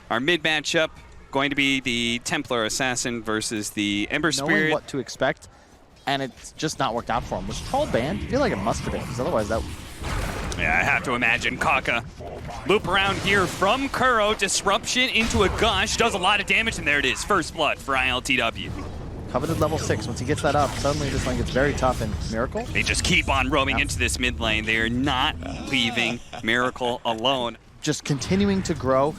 Our mid matchup going to be the Templar Assassin versus the Ember Spirit. Knowing what to expect, and it's just not worked out for him. Was Troll banned? I feel like it must have been, because otherwise that... Yeah, I have to imagine Kaka. Loop around here from Kuro, disruption into a gush, does a lot of damage, and there it is, first blood for ILTW. Coveted level 6, once he gets that up, suddenly this lane gets very tough, and Miracle? They just keep on roaming into this mid lane. They are not leaving Miracle alone. Just continuing to grow.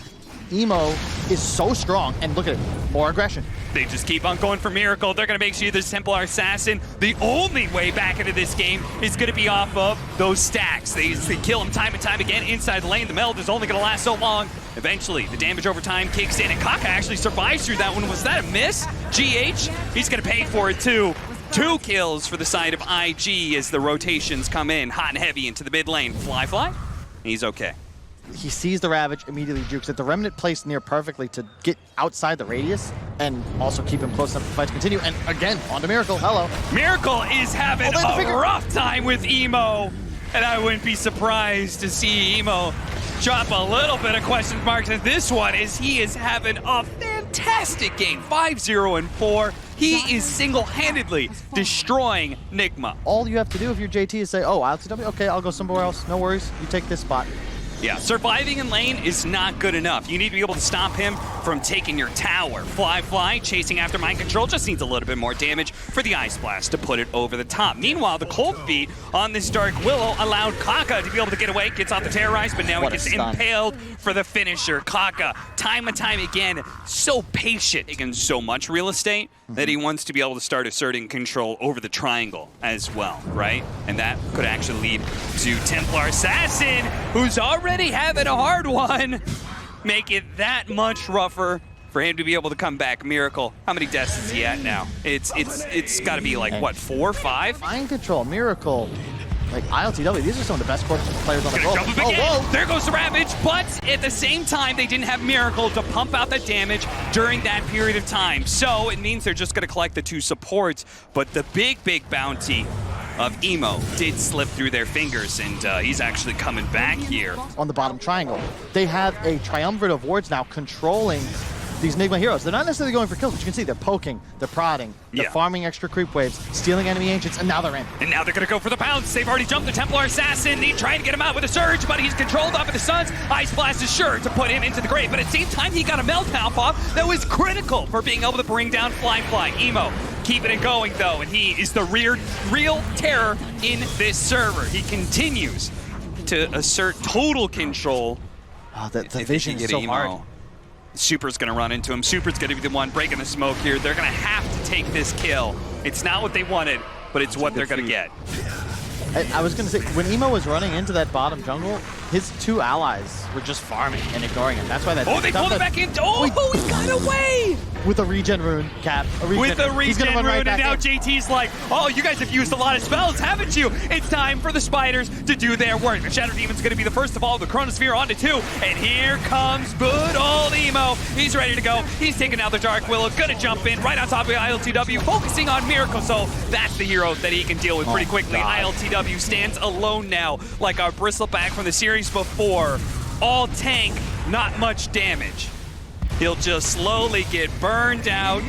Emo is so strong, and look at it, more aggression. They just keep on going for Miracle. They're going to make sure this Templar Assassin, the only way back into this game is going to be off of those stacks. They kill him time and time again inside the lane. The meld is only going to last so long. Eventually, the damage over time kicks in, and Kaka actually survives through that one. Was that a miss? GH, he's going to pay for it too. 2 kills for the side of IG as the rotations come in hot and heavy into the mid lane. Fly, he's okay. He sees the Ravage, immediately jukes it. The Remnant placed near perfectly to get outside the radius and also keep him close enough for the fight to continue. And again, on to Miracle. Hello. Miracle is having a rough time with Emo. And I wouldn't be surprised to see Emo drop a little bit of question marks at this one, as he is having a fantastic game. 5-0-4. He is single-handedly destroying Nigma. All you have to do if you're JT is say, oh, ILTW, okay, I'll go somewhere else. No worries. You take this spot. Yeah, surviving in lane is not good enough. You need to be able to stop him from taking your tower. Fly, chasing after mind control just needs a little bit more damage for the Ice Blast to put it over the top. Meanwhile, the Cold Feet on this Dark Willow allowed Kaka to be able to get away, gets off the Terrorize, but now he gets impaled for the finisher. Kaka, time and time again, so patient, taking so much real estate that he wants to be able to start asserting control over the triangle as well, right? And that could actually lead to Templar Assassin, who's already having a hard one, make it that much rougher for him to be able to come back. Miracle, how many deaths is he at now? It's got to be like, what, 4 or 5? Mind Control, Miracle, like ILTW, these are some of the best players on the world. Jump him again. There goes the Ravage, but at the same time, they didn't have Miracle to pump out that damage during that period of time. So it means they're just going to collect the 2 supports, but the big bounty of Emo did slip through their fingers, and he's actually coming back here. On the bottom triangle, they have a triumvirate of wards now controlling these Nigma heroes. They're not necessarily going for kills, but you can see they're poking, they're prodding, they're farming extra creep waves, stealing enemy ancients, and now they're in. And now they're going to go for the pounce. They've already jumped the Templar Assassin. They try and get him out with a surge, but he's controlled off of the Suns. Ice Blast is sure to put him into the grave, but at the same time, he got a melt half off that was critical for being able to bring down Fly. Emo keeping it going, though, and he is the real terror in this server. He continues to assert total control. Oh, the vision is so hard. Super's going to run into him. Super's going to be the one breaking the smoke here. They're going to have to take this kill. It's not what they wanted, but it's what they're going to get. I was going to say, when Emo was running into that bottom jungle, his 2 allies were just farming and ignoring him. That's why that... Oh, they pulled him back in. Oh, he got away! With a regen rune, Cap. With a regen rune, and now JT's like, oh, you guys have used a lot of spells, haven't you? It's time for the spiders to do their work. The Shadow Demon's going to be the first of all, the Chronosphere onto 2, and here comes good old Emo. He's ready to go. He's taking out the Dark Willow, going to jump in right on top of ILTW, focusing on Miracle, so that's the hero that he can deal with pretty quickly. ILTW stands alone now, like our bristleback from the series before. All tank, not much damage. He'll just slowly get burned out.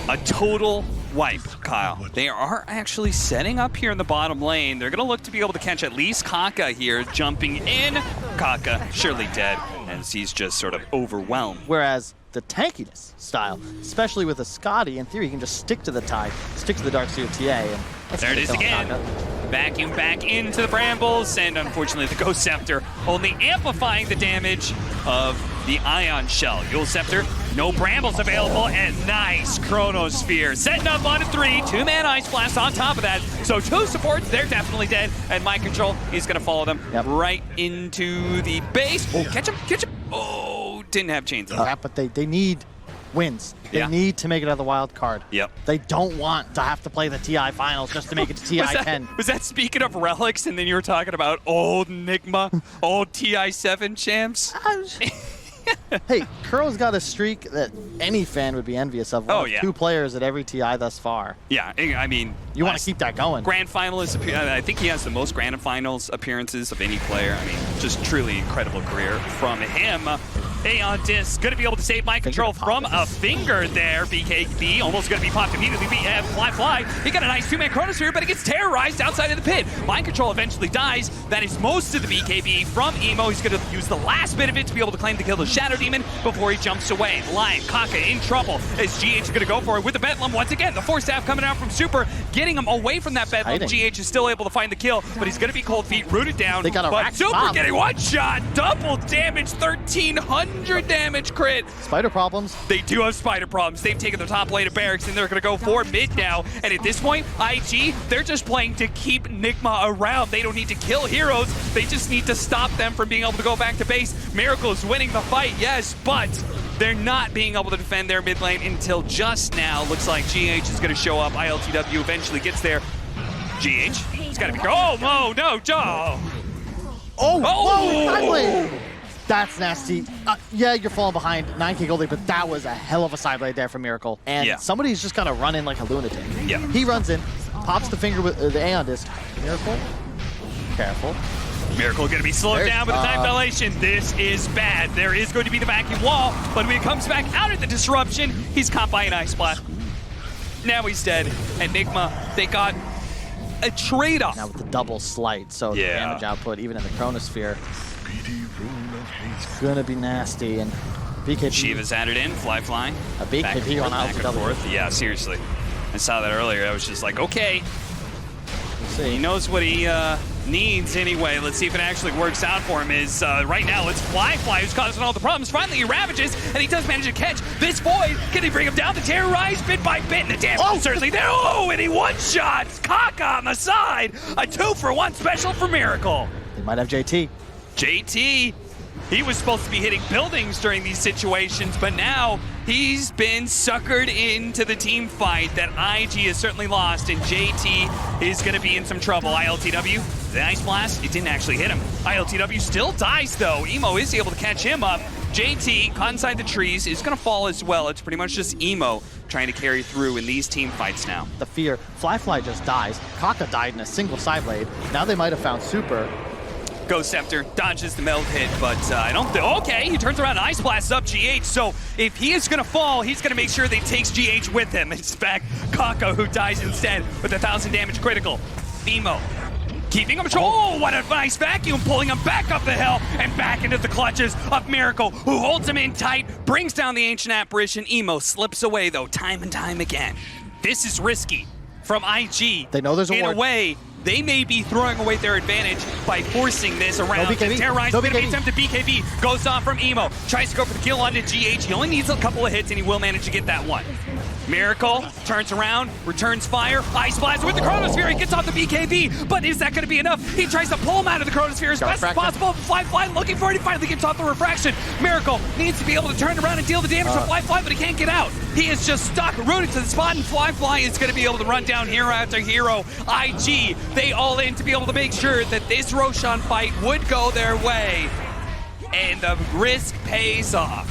A total wipe, Kyle. They are actually setting up here in the bottom lane. They're going to look to be able to catch at least Kaka here, jumping in. Kaka surely dead, as he's just sort of overwhelmed. Whereas the tankiness style, especially with a Scotty, in theory, you can just stick to the tide, stick to the Darkseer TA. And there it is again. Vacuum back into the Brambles, and unfortunately the Ghost Scepter only amplifying the damage of the Ion Shell. Yule Scepter, no Brambles available, and nice Chronosphere. Setting up on a 3, 2-man Ice Blast on top of that. So 2 supports, they're definitely dead, and Mind Control, he's gonna follow them right into the base. Oh, catch him. Oh, didn't have chains. But they need wins. They need to make it out of the wild card. Yep. They don't want to have to play the TI finals just to make it to TI 10. Was that speaking of relics, and then you were talking about old Nigma, old TI 7 champs? Hey, Kuro's got a streak that any fan would be envious of. 2 players at every TI thus far. Yeah, I mean, You want to keep that going. Grand finalist, I think he has the most grand finals appearances of any player. I mean, just truly incredible career from him. Aeon Disc going to be able to save mind control from a finger there. BKB almost going to be popped immediately. We have Fly. He got a nice two-man chronosphere, but he gets terrorized outside of the pit. Mind control eventually dies. That is most of the BKB from Emo. He's going to use the last bit of it to be able to claim to kill the Shadow Demon before he jumps away. Lion, Kaka in trouble as GH is going to go for it with the Bedlam once again. The Force Staff coming out from Super, getting him away from that Bedlam. GH is still able to find the kill, but he's going to be cold feet, rooted down. They got a but Super getting one shot, double damage, 1,300 damage crit. Spider problems. They do have spider problems. They've taken the top lane of Barracks, and they're going to go for mid now. And at this point, IG, they're just playing to keep Nigma around. They don't need to kill heroes. They just need to stop them from being able to go back to base. Miracle is winning the fight, yes, but they're not being able to defend their mid lane until just now. Looks like GH is going to show up. ILTW eventually gets there. GH, it's got to be... Oh, no, Joe. Oh! That's nasty. Yeah, you're falling behind 9K Goldie, but that was a hell of a side blade there from Miracle. And somebody's just gonna run in like a lunatic. Yeah. He runs in, pops the finger with the Aeon Disc. Miracle, careful. Miracle going to be slowed down with the time dilation. This is bad. There is going to be the vacuum wall, but when he comes back out of the disruption, he's caught by an Ice Blast. Now he's dead. And Nigma, they got a trade-off. Now with the double slight, so the damage output, even in the Chronosphere, it's gonna be nasty. And BKB. Shiva's added in, Fly. A BKB on out to forth. Yeah, seriously. I saw that earlier. I was just like, okay. We'll see. He knows what he needs anyway. Let's see if it actually works out for him. Is right now it's Fly who's causing all the problems. Finally he ravages, and he does manage to catch this Void. Can he bring him down to terrorize bit by bit? And the damage is certainly there. Oh, and he one-shots Kaka on the side. A 2-for-1 special for Miracle. They might have JT. JT, he was supposed to be hitting buildings during these situations, but now he's been suckered into the team fight that IG has certainly lost, and JT is going to be in some trouble. ILTW, the Ice Blast, it didn't actually hit him. ILTW still dies, though. Emo is able to catch him up. JT, caught inside the trees, is going to fall as well. It's pretty much just Emo trying to carry through in these team fights now. The fear. Fly just dies. Kaka died in a single side blade. Now they might have found Super. Ghost Scepter dodges the meld hit, but I don't think... Okay, he turns around and Ice Blasts up GH, so if he is going to fall, he's going to make sure that he takes GH with him. It's in fact Kaka who dies instead with 1,000 damage critical. Emo keeping him... Oh, what a nice vacuum, pulling him back up the hill and back into the clutches of Miracle, who holds him in tight, brings down the Ancient Apparition. Emo slips away, though, time and time again. This is risky from IG. They know there's a in a way, they may be throwing away their advantage by forcing this around. Terrorize, attempt to BKB, goes off from Emo, tries to go for the kill onto GH. He only needs a couple of hits and he will manage to get that one. Miracle turns around, returns fire, Ice Blast with the Chronosphere, he gets off the BKB, but is that going to be enough? He tries to pull him out of the Chronosphere as best as possible. Fly looking for it, he finally gets off the refraction. Miracle needs to be able to turn around and deal the damage to Fly, but he can't get out. He is just stuck, rooted to the spot, and Fly is going to be able to run down hero after hero. IG, they all in to be able to make sure that this Roshan fight would go their way, and the risk pays off.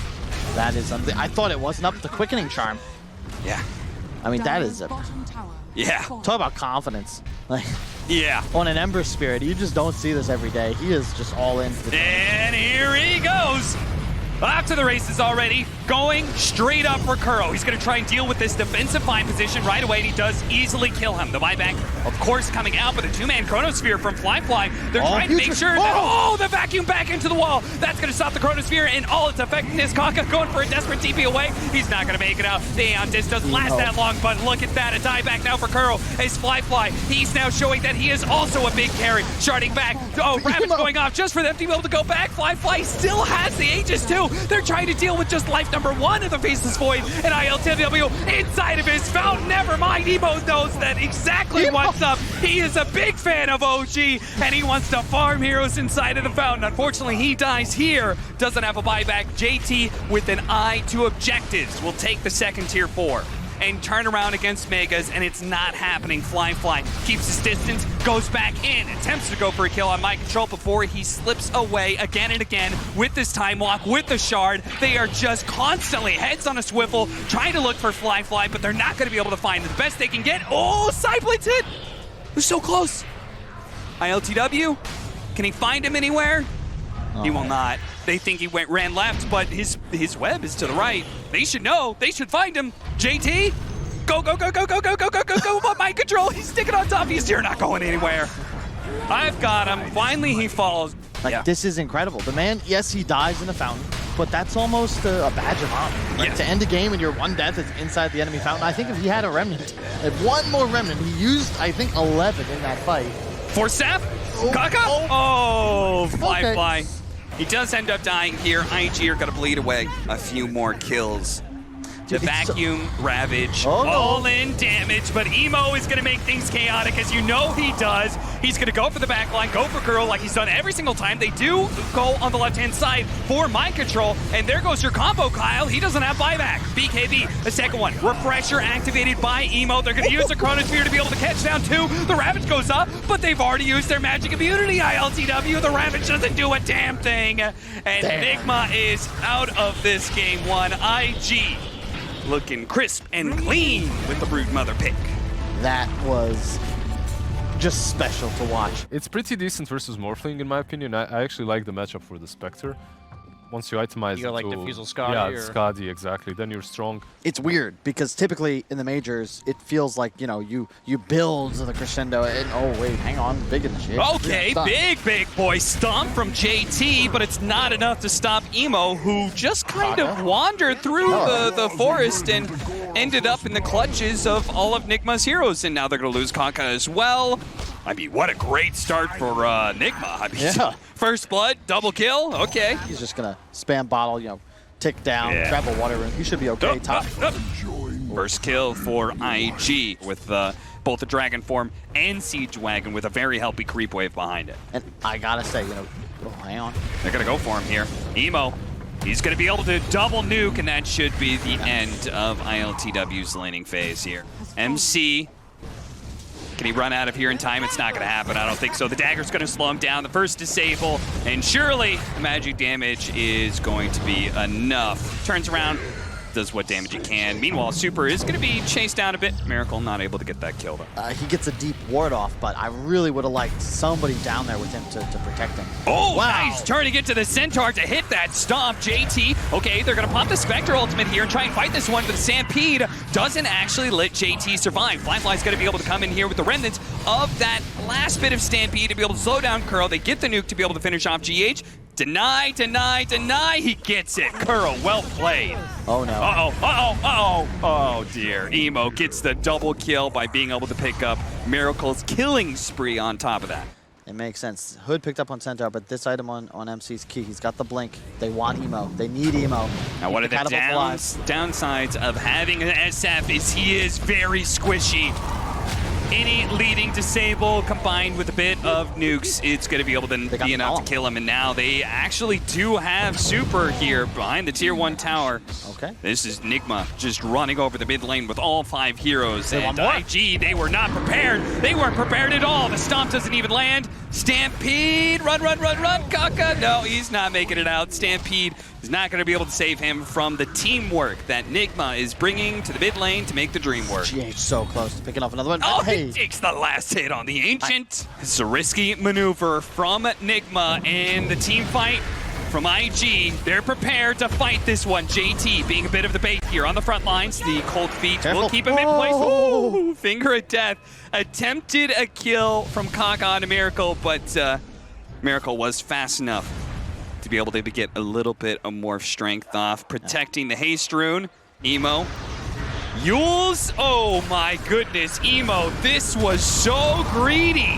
That is something. I thought it wasn't up to Quickening Charm. Yeah. I mean, that is a... Yeah. Talk about confidence. Like, yeah. On an Ember Spirit, you just don't see this every day. He is just all in. And here he goes. Off to the races already, going straight up for Kuro. He's going to try and deal with this defensive fine position right away, and he does easily kill him. The buyback, of course, coming out with a two-man Chronosphere from Fly. They're trying to make sure that, the vacuum back into the wall. That's going to stop the Chronosphere and all its effectiveness. Kaka going for a desperate TP away. He's not going to make it out. The Aeon Disc doesn't last that long, but look at that. A dieback now for Kuro as Fly. He's now showing that he is also a big carry. Starting back. Oh, Ravage going off just for them to be able to go back. Fly still has the Aegis, too. They're trying to deal with just life number 1 of the Faceless Void, and ILTW inside of his fountain. Never mind, Emo knows that exactly what's up. He is a big fan of OG, and he wants to farm heroes inside of the fountain. Unfortunately, he dies here. Doesn't have a buyback. JT with an eye to objectives will take the second tier 4. and turn around against Megas, and it's not happening. Fly keeps his distance, goes back in, attempts to go for a kill on My Control before he slips away again and again with this time walk, with the shard. They are just constantly heads on a swivel, trying to look for Fly, but they're not going to be able to find the best they can get. Oh, Sideblade's hit! They're so close. ILTW, can he find him anywhere? He will not. They think he ran left, but his web is to the right. They should know. They should find him. JT, go. But My Control, he's sticking on top. You're not going anywhere. I've got him. Finally, he falls. This is incredible. The man, yes, he dies in the fountain, but that's almost a badge of honor. Right? To end a game and your one death is inside the enemy fountain. I think if he had a remnant, one more remnant, he used, I think, 11 in that fight. For Sap, Kaka. Fly. He does end up dying here. IG are going to bleed away a few more kills. The vacuum, Ravage, all in damage, but Emo is going to make things chaotic, as you know he does. He's going to go for the backline, go for Girl like he's done every single time. They do go on the left-hand side for My Control, and there goes your combo, Kyle. He doesn't have buyback. BKB, the second one. Refresher activated by Emo. They're going to use the Chronosphere to be able to catch down two. The Ravage goes up, but they've already used their magic immunity, ILTW. The Ravage doesn't do a damn thing, and Nigma is out of this game one. IG looking crisp and clean with the Broodmother pick. That was just special to watch. It's pretty decent versus Morphling, in my opinion. I actually like the matchup for the Spectre. Once you itemize you go like Diffusal Skadi? Yeah, Skadi, exactly. Then you're strong. It's weird, because typically in the majors, it feels like, you know, you build the crescendo, and oh wait, hang on, big initiative. Okay, big boy stomp from JT, but it's not enough to stop Emo, who just kind of wandered through the forest and ended up in the clutches of all of Nigma's heroes, and now they're going to lose Kaka as well. I mean, what a great start for Nigma. I mean, first blood, double kill, okay. He's just going to spam bottle, you know, tick down, grab a water room. He should be okay. First kill for IG with both the Dragon Form and Siege Wagon with a very healthy creep wave behind it. And I got to say, you know, hang on. They're going to go for him here. Emo, he's going to be able to double nuke, and that should be the end of ILTW's laning phase here. MC, can he run out of here in time? It's not going to happen. I don't think so. The dagger's going to slow him down. The first disable, and surely the magic damage is going to be enough. Turns around, does what damage he can. Meanwhile, Super is going to be chased down a bit. Miracle not able to get that kill, though. He gets a deep ward off, but I really would have liked somebody down there with him to protect him. Oh, wow. Nice turning it to the Centaur to hit that stomp. JT, okay, they're going to pop the Spectre ultimate here and try and fight this one, but the Stampede doesn't actually let JT survive. Fly's going to be able to come in here with the remnants of that last bit of Stampede to be able to slow down Curl. They get the nuke to be able to finish off GH. Deny. He gets it. Curl, well played. Oh, no. Oh, dear. Emo gets the double kill by being able to pick up Miracle's killing spree on top of that. It makes sense. Hood picked up on Centaur, but this item on MC's key. He's got the blink. They want Emo. They need Emo. Now, one of the downsides of having an SF is he is very squishy. Any leading disable combined with a bit of nukes, it's going to be able to be enough to kill him. And now they actually do have Super here behind the tier 1 tower. Okay. This is Nigma just running over the mid lane with all 5 heroes. And IG, they were not prepared. They weren't prepared at all. The stomp doesn't even land. Stampede, run. Kaka, no, he's not making it out. Stampede is not going to be able to save him from the teamwork that Nigma is bringing to the mid lane to make the dream work. GH so close to picking off another one. Oh, he takes the last hit on the Ancient. It's a risky maneuver from Nigma, and the team fight from IG. They're prepared to fight this one. JT being a bit of the bait here on the front lines. The cold feet will keep him in place. Oh, finger of death. Attempted a kill from Kaka on a Miracle, but Miracle was fast enough to be able to get a little bit of more strength off, protecting the haste rune. Emo. Yules, oh my goodness, Emo, this was so greedy.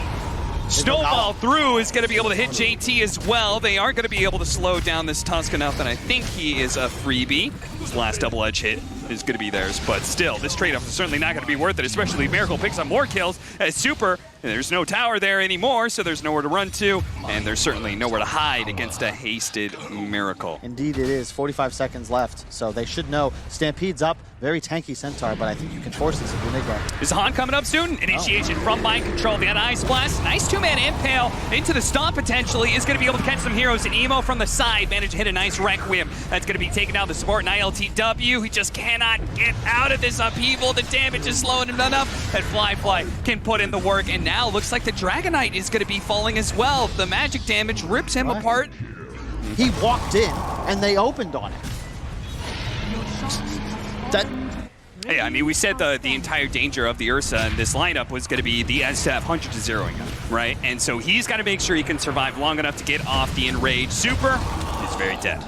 Snowball through is going to be able to hit JT as well. They aren't going to be able to slow down this Tusk enough, and I think he is a freebie. His last double edge hit is going to be theirs, but still, this trade-off is certainly not going to be worth it, especially if Miracle picks up more kills as Super. There's no tower there anymore, so there's nowhere to run to, and there's certainly nowhere to hide against a hasted Miracle. Indeed it is. 45 seconds left, so they should know. Stampede's up. Very tanky Centaur, but I think you can force this if you're Nigma. Is Han coming up soon? Initiation from Mind Control. The Ice Blast. Nice two-man impale into the stomp potentially. Is going to be able to catch some heroes. And Emo from the side managed to hit a nice Requiem. That's going to be taking out the support in ILTW. He just cannot get out of this upheaval. The damage is slowing him enough that Fly can put in the work. And now looks like the Dragonite is going to be falling as well. The magic damage rips him apart. He walked in and they opened on him. Yeah, I mean, we said the entire danger of the Ursa in this lineup was going to be the SF 100 to 0ing him, right? And so he's got to make sure he can survive long enough to get off the Enrage. Super is very dead.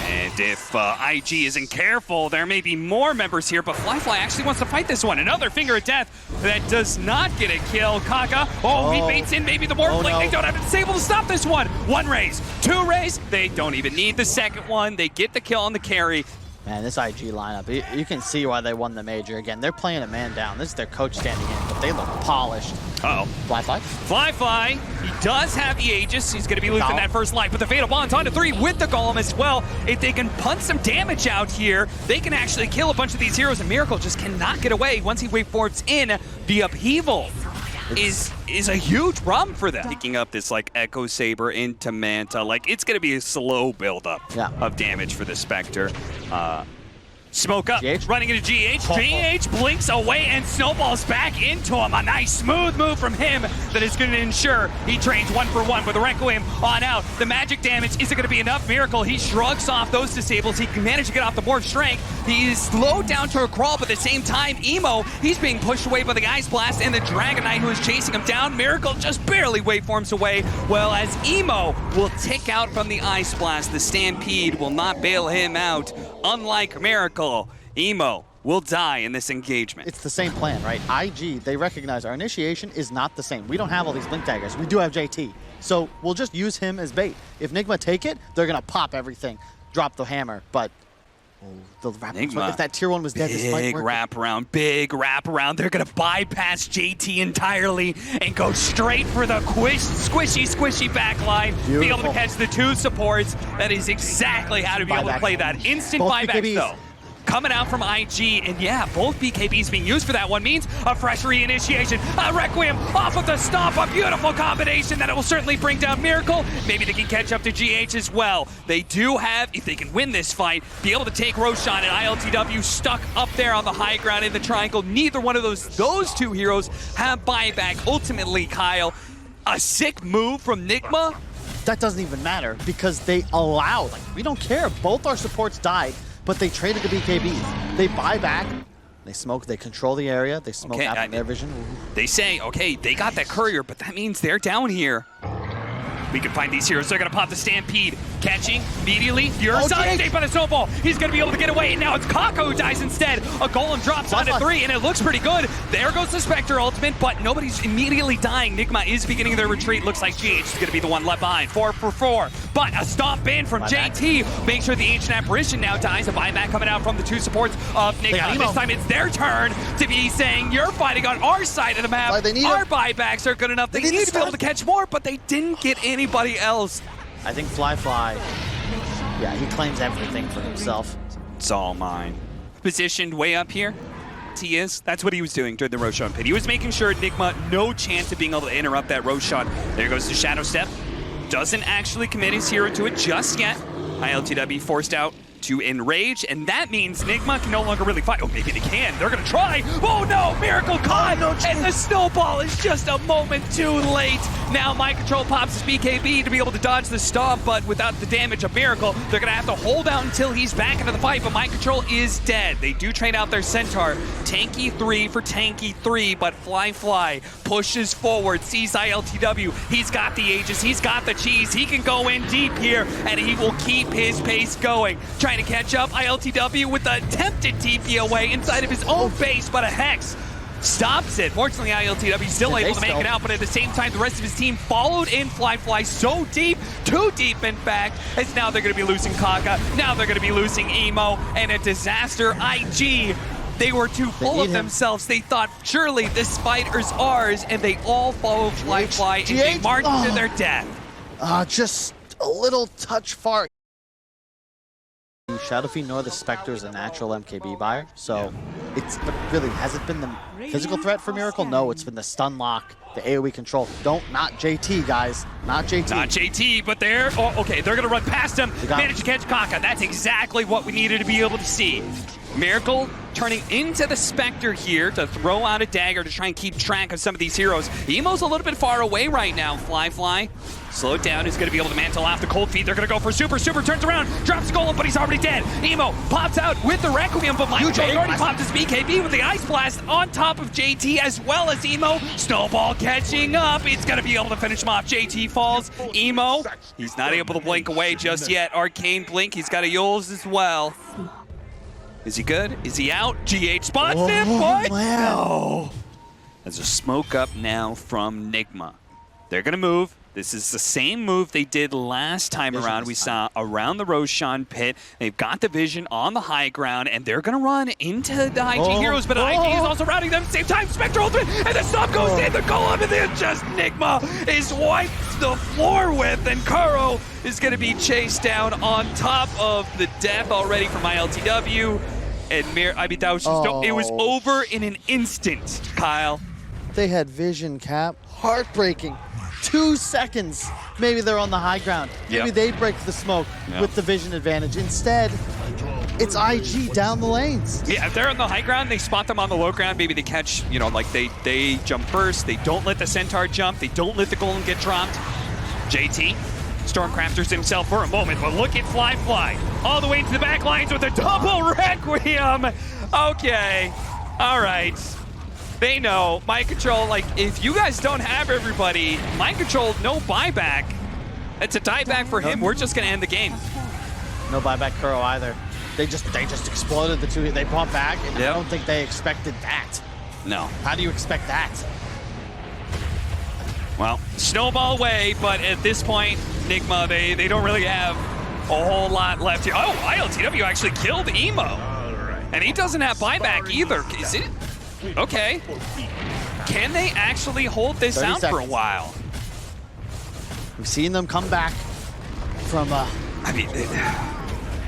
And if IG isn't careful, there may be more members here, but Fly actually wants to fight this one. Another Finger of Death that does not get a kill. Kaka, he baits in maybe the Morph Blink. No. They don't have it able to stop this one. One raise, two raise. They don't even need the second one. They get the kill on the carry. Man, this IG lineup, you can see why they won the major. Again, they're playing a man down. This is their coach standing in, but they look polished. Uh-oh. Fly. He does have the Aegis. He's going to be losing that first life, but the Fatal Bond's on to 3 with the Golem as well. If they can punch some damage out here, they can actually kill a bunch of these heroes, and Miracle just cannot get away once he waveforms in. The upheaval is a huge problem for them. Picking up this like Echo Saber into Manta, like it's going to be a slow build-up of damage for the Spectre. Smoke up, GH? running into GH. GH blinks away and snowballs back into him. A nice smooth move from him that is going to ensure he trains 1 for 1 with a Requiem on out. The magic damage isn't going to be enough. Miracle, he shrugs off those disables. He can manage to get off the Morph Strength. He is slowed down to a crawl, but at the same time, Emo, he's being pushed away by the Ice Blast and the Dragonite who is chasing him down. Miracle just barely waveforms away, well as Emo will tick out from the Ice Blast. The Stampede will not bail him out. Unlike Miracle, Emo will die in this engagement. It's the same plan, right? IG, they recognize our initiation is not the same. We don't have all these Blink Daggers. We do have JT. So we'll just use him as bait. If Nigma take it, they're going to pop everything, drop the hammer, but the Nigma, if that tier 1 was dead, this might work. Big wraparound. They're going to bypass JT entirely and go straight for the squishy backline. Beautiful. Be able to catch the 2 supports. That is exactly how to be able to play that. Instant buybacks, though. Coming out from IG, and yeah, both BKBs being used for that one means a fresh reinitiation. A Requiem off of the stomp, a beautiful combination that it will certainly bring down Miracle. Maybe they can catch up to GH as well. They do have, if they can win this fight, be able to take Roshan and ILTW stuck up there on the high ground in the triangle. Neither one of those 2 heroes have buyback. Ultimately, Kyle, a sick move from Nigma. That doesn't even matter because they allow, we don't care. Both our supports died, but they traded the BKBs. They buy back, they smoke, they control the area, they smoke out from their vision. They say, okay, they got that courier, but that means they're down here. We can find these heroes. They're going to pop the Stampede. Catching immediately. Ursa saved by the snowball. He's going to be able to get away, and now it's Kako who dies instead. A Golem drops onto 3, and it looks pretty good. There goes the Spectre ultimate, but nobody's immediately dying. Nigma is beginning their retreat. Looks like GH is going to be the one left behind. 4 for 4. But a stomp in from JT. Make sure the Ancient Apparition now dies. A buyback coming out from the 2 supports of Nigma. This time it's their turn to be saying, you're fighting on our side of the map. Our buybacks are good enough. They need to be able to catch more, but they didn't get anybody else. I think Fly, yeah, he claims everything for himself. It's all mine. Positioned way up here. He is. That's what he was doing during the Roshan pit. He was making sure Nigma no chance of being able to interrupt that Roshan. There goes the Shadow Step. Doesn't actually commit his hero to it just yet. ILTW forced out to Enrage, and that means Nigma can no longer really fight. Oh, maybe they can. They're going to try. Oh, no. Miracle caught. And the snowball is just a moment too late. Now Mind Control pops his BKB to be able to dodge the stomp, but without the damage of Miracle, they're going to have to hold out until he's back into the fight, but Mind Control is dead. They do trade out their Centaur. Tanky 3 for Tanky 3, but Fly pushes forward, sees ILTW. He's got the Aegis. He's got the cheese. He can go in deep here, and he will keep his pace going. Trying to catch up. ILTW with the attempted TP away inside of his own base, but a Hex stops it. Fortunately, ILTW still able to make it out, but at the same time, the rest of his team followed in Fly so deep, too deep in fact, as now they're going to be losing Kaka, now they're going to be losing Emo, and a disaster. IG, they were too full of themselves. They thought, surely this fight is ours, and they all followed Fly, and they marched to their death. Just a little touch far. Shadow Fiend nor the Spectre is a natural MKB buyer, so it's really, has it been the physical threat for Miracle? No, it's been the stun lock, the AoE control. Not JT, guys. Not JT. Not JT, but they're, okay, they're gonna run past him, manage to catch Kaka. That's exactly what we needed to be able to see. Miracle turning into the Spectre here to throw out a dagger to try and keep track of some of these heroes. Emo's a little bit far away right now. Fly, slowed down, is going to be able to mantle off the cold feet. They're going to go for Super turns around, drops the golem, but he's already dead. Emo pops out with the Requiem, but Mike already popped his BKB with the Ice Blast on top of JT as well as Emo. Snowball catching up. It's going to be able to finish him off. JT falls. Emo, he's not able to blink away just yet. Arcane Blink, he's got a Yules as well. Is he good? Is he out? GH spots him, but no. There's a smoke up now from Nigma. They're gonna move. This is the same move they did last time around. We saw around the Roshan pit. They've got the vision on the high ground, and they're gonna run into the IG heroes, but IG is also routing them at the same time. Spectre ultimate, and the stop goes in, the golem, and then just Nigma is wiped the floor with, and Kuro is gonna be chased down on top of the death already from ILTW. And I mean, that was just, it was over in an instant, Kyle. They had vision, Cap. Heartbreaking. 2 seconds. Maybe they're on the high ground. Maybe they break the smoke with the vision advantage. Instead, it's IG down the lanes. Yeah, if they're on the high ground, they spot them on the low ground. Maybe they catch, you know, like they jump first. They don't let the Centaur jump. They don't let the golem get dropped. JT Stormcrafters himself for a moment, but look at Fly all the way to the back lines with a double Requiem. Okay, all right. They know Mind Control, like, if you guys don't have everybody, Mind Control, no buyback. It's a dieback for him. We're just gonna end the game. No buyback Kuro either. They just exploded the two. They brought back, and I don't think they expected that. No. How do you expect that? Well, snowball away, but at this point, Nigma, they don't really have a whole lot left here. Oh, ILTW actually killed Emo. And he doesn't have buyback either. Is it? Okay. Can they actually hold this out for a while? We've seen them come back from, I mean...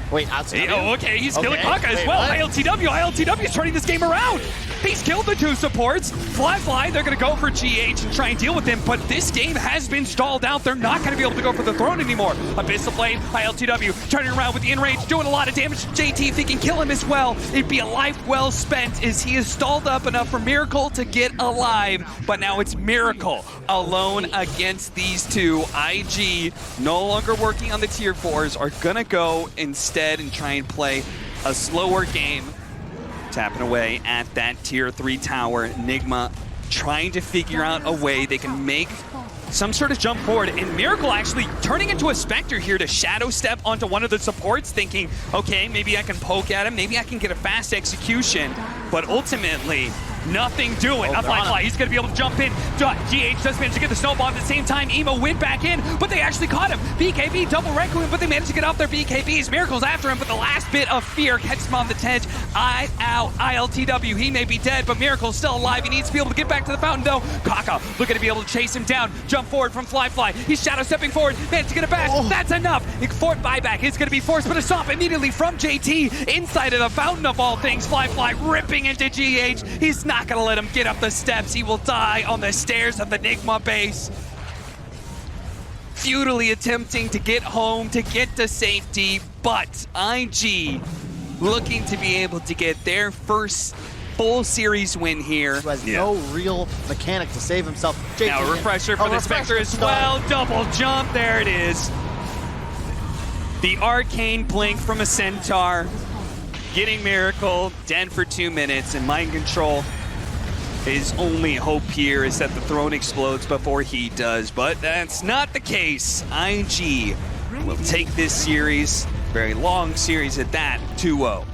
Wait, outside. Oh, okay, he's killing Kaka as well. ILTW is turning this game around. He's killed the two supports. Fly, they're going to go for GH and try and deal with him, but this game has been stalled out. They're not going to be able to go for the throne anymore. Abyssal Flame, ILTW turning around with the in-range, doing a lot of damage to JT, if he can kill him as well. It'd be a life well spent as he is stalled up enough for Miracle to get alive, but now it's Miracle alone against these two. IG, no longer working on the tier 4s, are going to go instead and try and play a slower game. Tapping away at that tier 3 tower. Nigma trying to figure out a way they can make some sort of jump forward, and Miracle actually turning into a Spectre here to shadow step onto one of the supports, thinking, okay, maybe I can poke at him, maybe I can get a fast execution, but ultimately, nothing doing. Fly, he's going to be able to jump in. GH does manage to get the snowball at the same time. Emo went back in, but they actually caught him. BKB, double Requiem, but they managed to get off their BKBs. Miracle's after him, but the last bit of fear catches him on the edge. ILTW, he may be dead, but Miracle's still alive. He needs to be able to get back to the fountain, though. Kaka looking to be able to chase him down. Jump forward from Fly. He's shadow stepping forward. Managed to get a bash. That's enough. Fort buyback is going to be forced, but a stop immediately from JT inside of the fountain of all things. Fly ripping into GH. He's not going to let him get up the steps. He will die on the stairs of the Nigma base. Futilely attempting to get home, to get to safety, but IG looking to be able to get their first full series win here. Who has no real mechanic to save himself. Now a refresher for the Spectre as well. Double jump, there it is. The arcane blink from a Centaur. Getting Miracle dead for 2 minutes, and Mind Control, his only hope here is that the throne explodes before he does, but that's not the case. IG will take this series, very long series at that, 2-0.